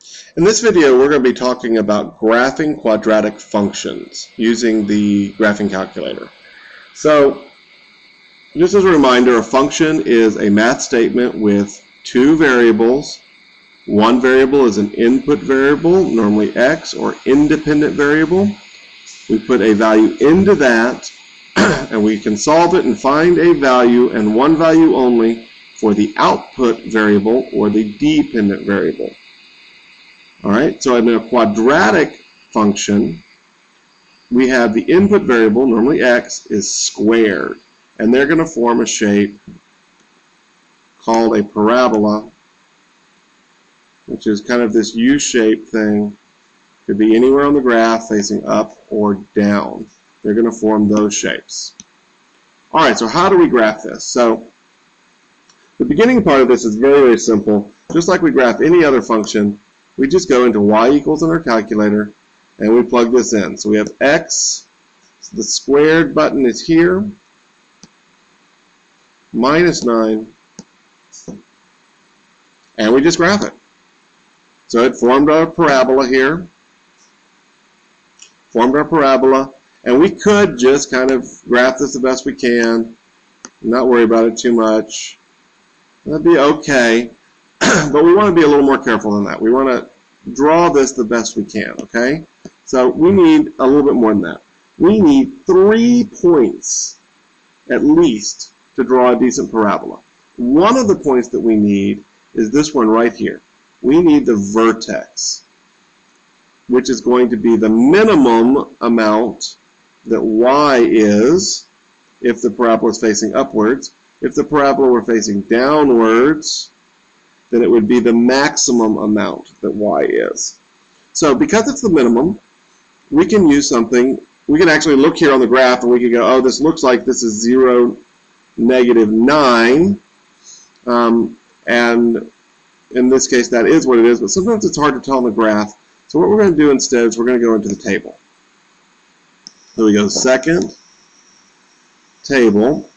In this video, we're going to be talking about graphing quadratic functions using the graphing calculator. So, just as a reminder, a function is a math statement with two variables. One variable is an input variable, normally x, or independent variable. We put a value into that, and we can solve it and find a value, and one value only, for the output variable or the dependent variable. All right, so in a quadratic function, we have the input variable, normally x, is squared. And they're going to form a shape called a parabola, which is kind of this U-shaped thing. Could be anywhere on the graph facing up or down. They're going to form those shapes. All right, so how do we graph this? So the beginning part of this is very, very simple. Just like we graph any other function, we just go into y equals in our calculator, and we plug this in. So we have x, so the squared button is here, minus 9, and we just graph it. So it formed our parabola here, and we could just kind of graph this the best we can, not worry about it too much. That'd be okay. But we want to be a little more careful than that. We want to draw this the best we can, okay? So we need a little bit more than that. We need 3 points, at least, to draw a decent parabola. One of the points that we need is this one right here. We need the vertex, which is going to be the minimum amount that y is if the parabola is facing upwards. If the parabola were facing downwards, then it would be the maximum amount that y is. So because it's the minimum, we can use something. We can actually look here on the graph and we can go, oh, this looks like this is 0, -9. And in this case, that is what it is, but sometimes it's hard to tell on the graph. So what we're going to do instead is we're going to go into the table. So we go second, table.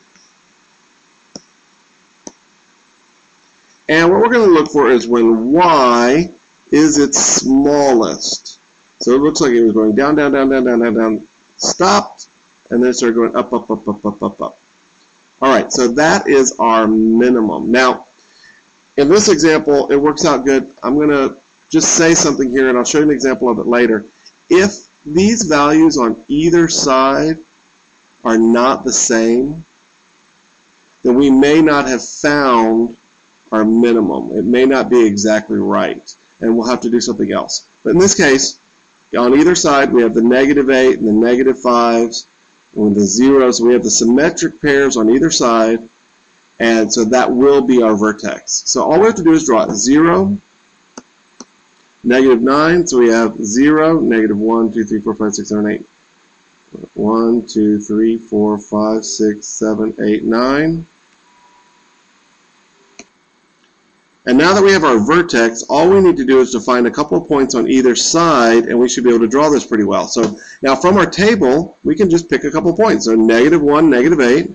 And what we're going to look for is when y is its smallest. So it looks like it was going down, down, down, down, down, down, down, stopped, and then it started going up, up, up, up, up, up, up. All right, so that is our minimum. Now, in this example, it works out good. I'm going to just say something here, and I'll show you an example of it later. If these values on either side are not the same, then we may not have found our minimum. It may not be exactly right, and we'll have to do something else. But in this case, on either side, we have the -8 and the -5s, and the 0s. So we have the symmetric pairs on either side, and so that will be our vertex. So all we have to do is draw it. 0, -9, so we have 0, -1, 2, 3, 4, 5, 6, 7, 8. 1, 2, 3, 4, 5, 6, 7, 8, 9. And now that we have our vertex, all we need to do is to find a couple of points on either side, and we should be able to draw this pretty well. So now from our table, we can just pick a couple of points. So -1, -8.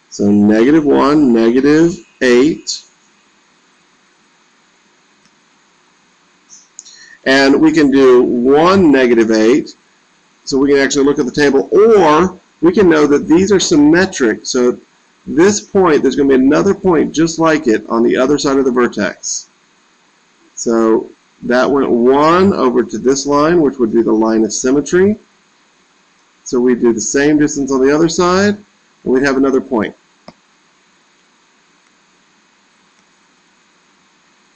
So -1, -8. And we can do 1, -8. So we can actually look at the table, or we can know that these are symmetric. So this point, there's going to be another point just like it on the other side of the vertex. So that went 1 over to this line, which would be the line of symmetry. So we do the same distance on the other side, and we'd have another point.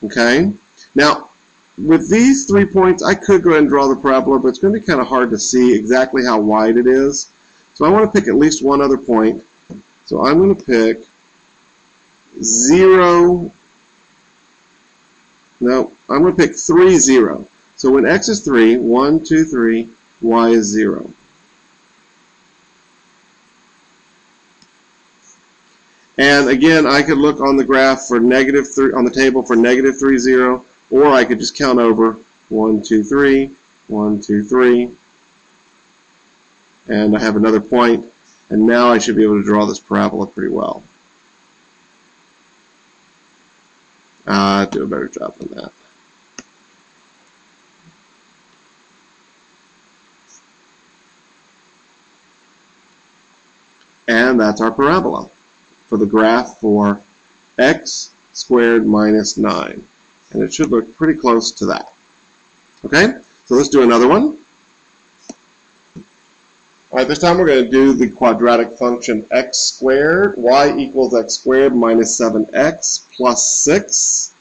Okay? Now, with these 3 points, I could go ahead and draw the parabola, but it's going to be kind of hard to see exactly how wide it is. So I want to pick at least one other point. So I'm going to pick 0. No, I'm going to pick 3, 0. So when x is 3, 1, 2, 3, y is 0. And again, I could look on the graph for -3, on the table for -3, 0, or I could just count over 1, 2, 3, 1, 2, 3, and I have another point. And now I should be able to draw this parabola pretty well. Do a better job than that. And that's our parabola for the graph for x squared minus 9. And it should look pretty close to that. Okay, so let's do another one. All right, this time we're going to do the quadratic function x squared, y equals x squared minus 7x plus 6.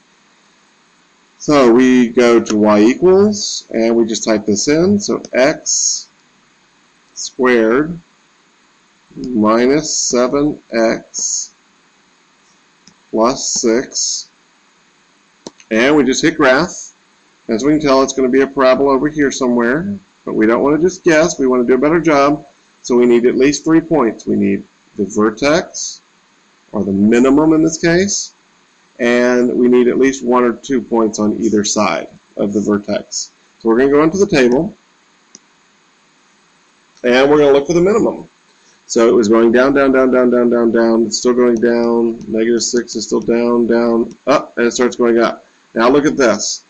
So we go to y equals, and we just type this in. So x squared minus 7x plus 6. And we just hit graph. As we can tell, it's going to be a parabola over here somewhere. But we don't want to just guess. We want to do a better job. So we need at least 3 points. We need the vertex, or the minimum in this case. And we need at least 1 or 2 points on either side of the vertex. So we're going to go into the table. And we're going to look for the minimum. So it was going down, down, down, down, down, down, down. It's still going down. -6 is still down, down, up, and it starts going up. Now look at this.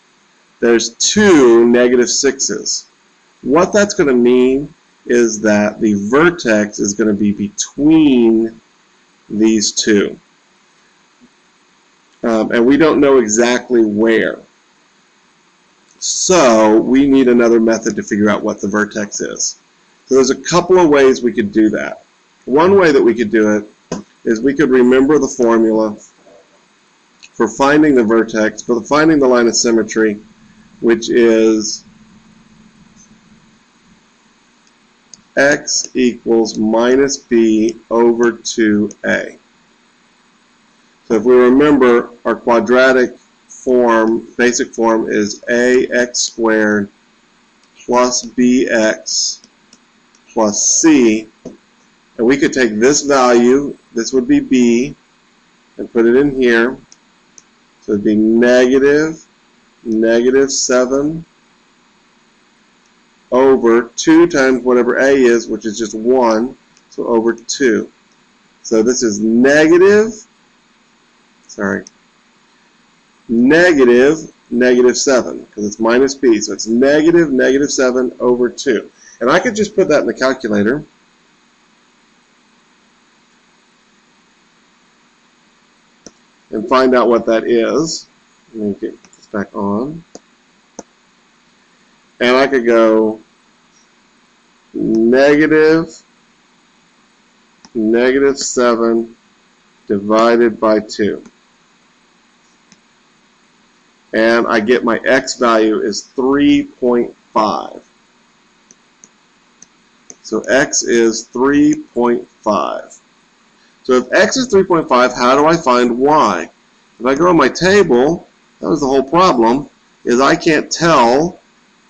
There's 2 -6s. What that's going to mean is that the vertex is going to be between these two. And we don't know exactly where. So we need another method to figure out what the vertex is. So there's a couple of ways we could do that. One way that we could do it is we could remember the formula for finding the vertex, for finding the line of symmetry, which is x equals minus b over 2a. So if we remember, our quadratic form, basic form, is ax squared plus bx plus c. And we could take this value, this would be b, and put it in here. So it would be -7 over 2 times whatever a is, which is just 1, so over 2. So this is -7, because it's minus b, so it's -7 over 2. And I could just put that in the calculator. And find out what that is. Let me get this back on. And I could go -7 divided by 2. And I get my x value is 3.5. So x is 3.5. So if x is 3.5, how do I find y? If I go on my table, that was the whole problem, is I can't tell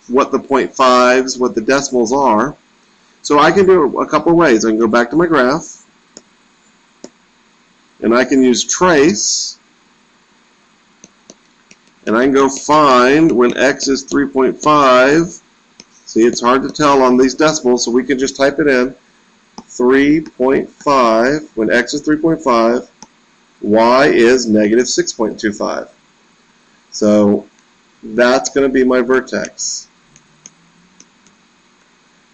what the 0.5s, what the decimals are. So I can do it a couple of ways. I can go back to my graph, and I can use trace, and I can go find when x is 3.5. See, it's hard to tell on these decimals, so we can just type it in. 3.5, when x is 3.5, y is -6.25. So that's going to be my vertex.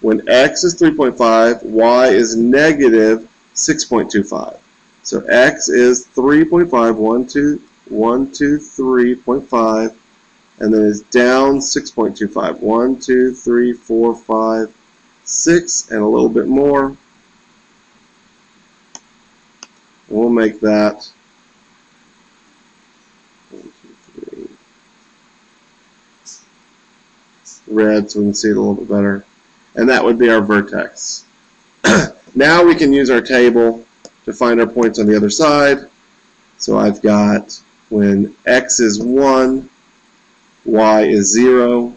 When x is 3.5, y is -6.25. So x is 3.5, 1, 2, 3.5, and then it's down 6.25. 1, 2, 3, 4, 5, 6, and a little bit more. We'll make that 1, 2, 3 red so we can see it a little bit better. And that would be our vertex. Now we can use our table to find our points on the other side. So I've got when x is 1, y is 0.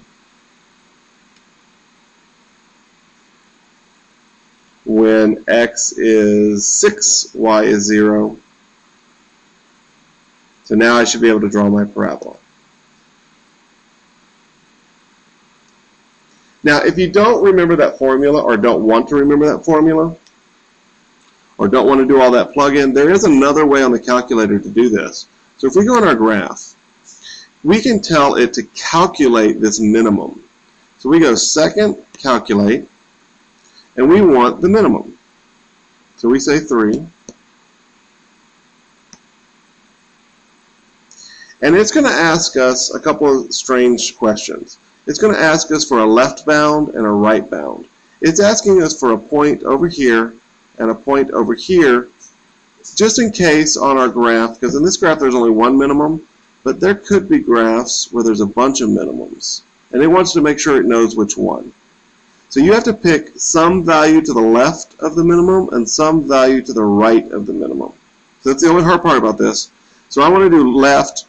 When x is 6, y is 0. So now I should be able to draw my parabola. Now, if you don't remember that formula, or don't want to remember that formula, or don't want to do all that plug-in, there is another way on the calculator to do this. So if we go in our graph, we can tell it to calculate this minimum. So we go second, calculate, and we want the minimum. So we say 3. And it's going to ask us a couple of strange questions. It's going to ask us for a left bound and a right bound. It's asking us for a point over here and a point over here, just in case on our graph, because in this graph there's only one minimum, but there could be graphs where there's a bunch of minimums. And it wants to make sure it knows which one. So you have to pick some value to the left of the minimum and some value to the right of the minimum. So that's the only hard part about this. So I want to do left.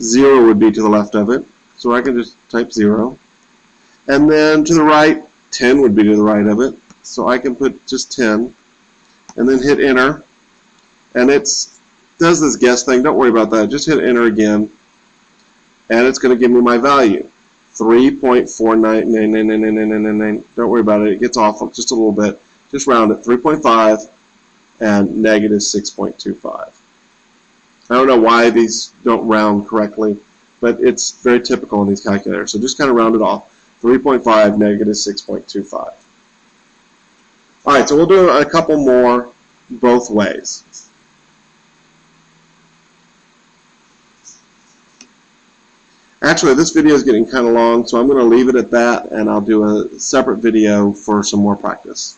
0 would be to the left of it, so I can just type 0. And then to the right, 10 would be to the right of it, so I can put just 10. And then hit enter. And it does this guess thing. Don't worry about that. Just hit enter again. And it's going to give me my value. 3.49999999. Don't worry about it. It gets off just a little bit. Just round it. 3.5 and negative 6.25. I don't know why these don't round correctly, but it's very typical in these calculators. So just kind of round it off. 3.5, negative 6.25. All right, so we'll do a couple more both ways. Actually, this video is getting kind of long, so I'm going to leave it at that, and I'll do a separate video for some more practice.